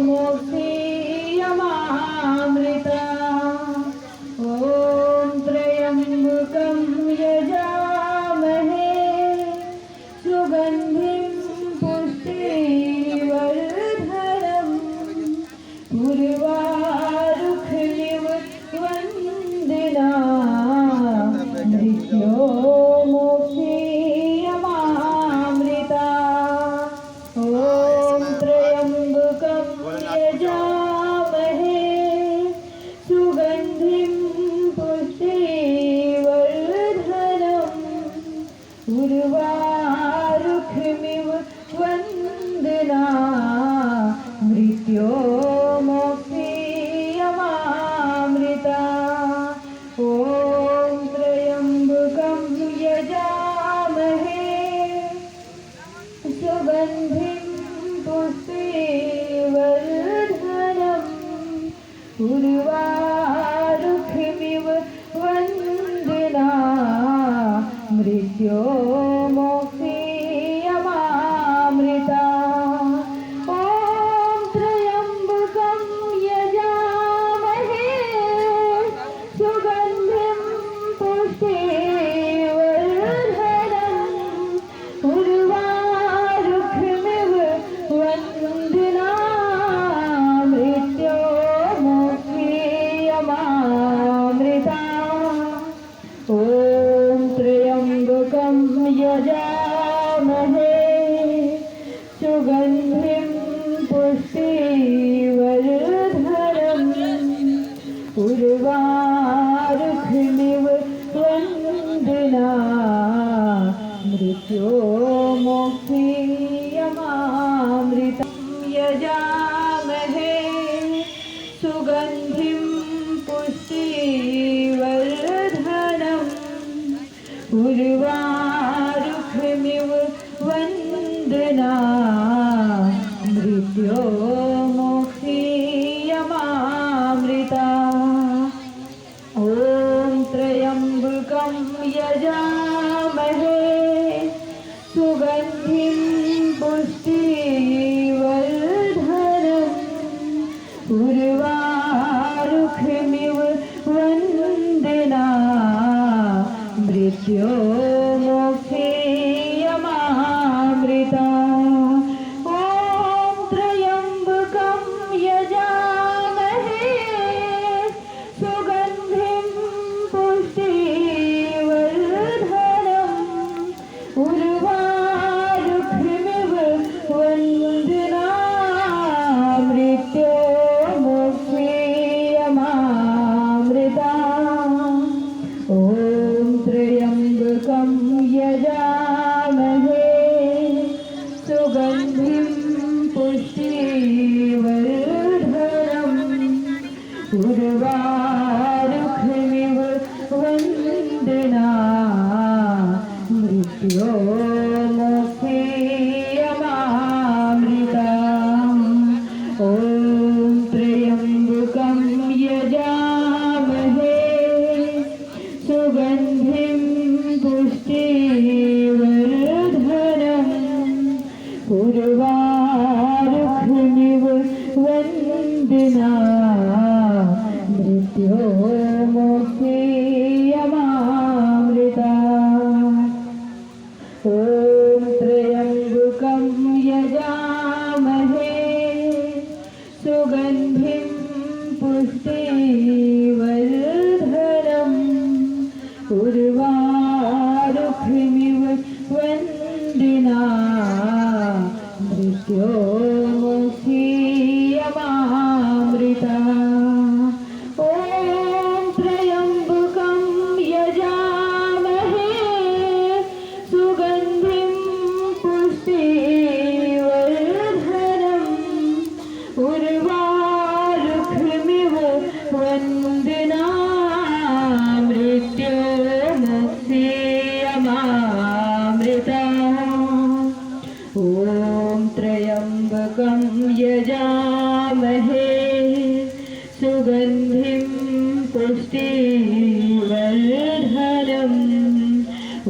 मोक्षीयमामृता ॐ त्र्यम्बकं यजामहे सुगन्धिं पुष्टिवर्धनम् उर्वारुकमिव वन्दिना मृत्योर्मुक्षीयमामृता ॐ त्र्यम्बकं यजामहे सुगन्धिं पुष्टिवर्धनम् उर्वारुकमिव वन्दिना मृत्योर्मुक्षीयमामृता ॐ त्र्यम्बकं यजामहे सुगन्धिं पुष्टिवर्धनम् उर्वारुकमिव वन्दिना मृत्योर्मुक्षीयमामृता ॐ त्र्यम्बकं यजामहे सुगन्धिं पुष्टिवर्धनम् उर्वारुकमिव वन्दिना मृत्योर्मुक्षीयमामृता ॐ त्र्यम्बकं यजामहे सुगन्धिं पुष्टिवर्धनम् उर्वारुकमिव वन्दिना मृत्योर्मुक्षीयमामृता यजामहे सुगन्धिं पुष्टिवर्धनम् उर्वारुकमिव वन्दिना मृत्योर्मुक्षीयमामृता ॐ त्र्यम्बकं यजामहे सुगन्धिं पुष्टिवर्धनम् उर्वारुकमिव वन्दिना मृत्योर्मुक्षीयमामृता ॐ त्र्यम्बकं यजामहे सुगन्धिं पुष्टिवर्धनम् उर्वारुकमिव वन्दिना मृत्योर्मुक्षीयमामृता ॐ त्र्यम्बकं यजामहे सुगन्धिं पुष्टिवर्धनम् उर्वारुकमिव वन्दिना मृत्योर्मुक्षीयमामृता ॐ त्र्यम्बकं यजामहे सुगन्धिं पुष्टिवर्धनम् उर्वारुकमिव वन्दिना मृत्योर्मुक्षीयमामृता ॐ त्र्यम्बकं यजामहे सुगन्धिं पुष्टिवर्धनम् उर्वारुकमिव वन्दिना मृत्योर्मुक्षीयमामृता ॐ त्र्यम्बकं यजामहे सुगन्धिं पुष्टिवर्धनम् उर्वारुकमिव वन्दिना मृत्योर्मुक्षीयमामृता ॐ त्र्यम्बकं यजामहे सुगन्धिं पुष्टिवर्धनम्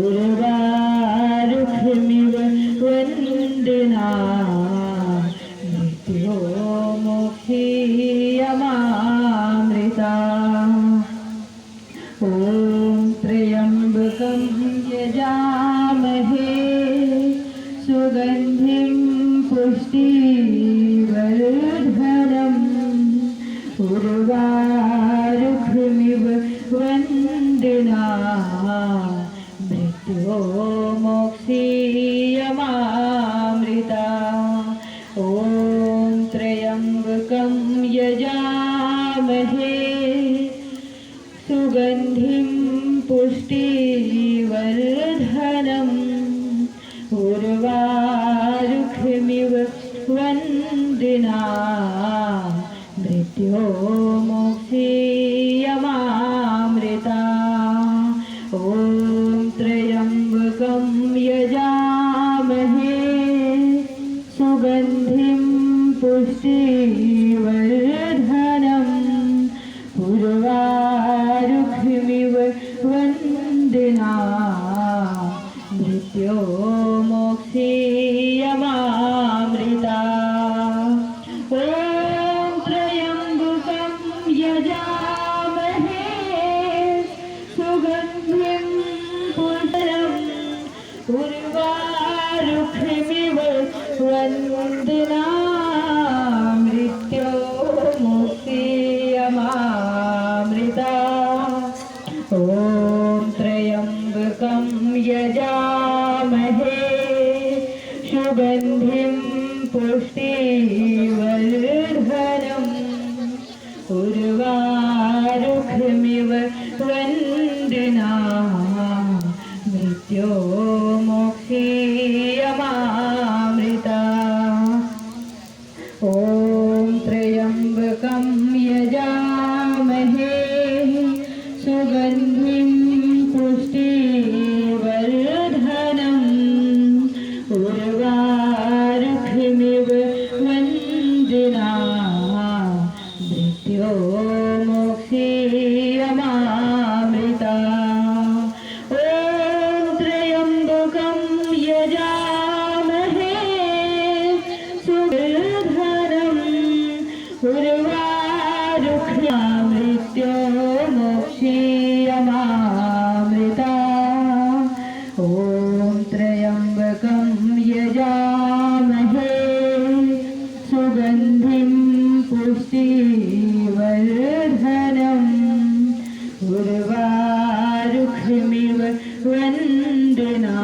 उर्वारुकमिव वन्दिना मृत्योर्मुक्षीयमामृता मृत्योर्मुक्षीयमामृता ॐ त्र्यम्बकं यजामहे सुगन्धिं पुष्टिवर्धनम् उर्वारुकमिव वन्दना मृत्योर्मुक्षीयमामृता ॐ त्र्यम्बकं यजामहे सुगन्धिं पुष्टिवर्धनम् उर्वारुकमिव वन्दना मृत्योर्मुक्षीयमामृता ॐ त्र्यम्बकं यजामहे सुगन्धिं पुष्टिवर्धनम् उर्वारुकमिव वन्दना मृत्योर्मुक्षीयमामृता ॐ त्र्यम्बकं यजामहे सुगन्धिं पुष्टिवर्धनम् उर्वारुकमिव वन्दना मृत्योर्मुक्षीयमामृता ॐ त्र्यम्बकं यजामहे सुगन्धिं मृत्योर्मुक्षीयमामृता ॐ त्र्यम्बकं यजामहे सुगन्धिं पुष्टिवर्धनम् उर्वारुकमिव वन्दना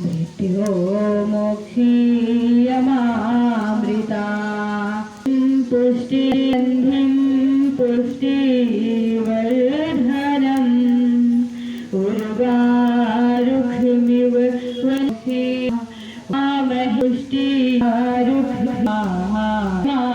मृत्योर्मुक्षीयमामृता पुष्टिगन्धिं पुष्टिवर्धनम् उर्वारुकमिव वन्दना पुष्टिवर्धनम्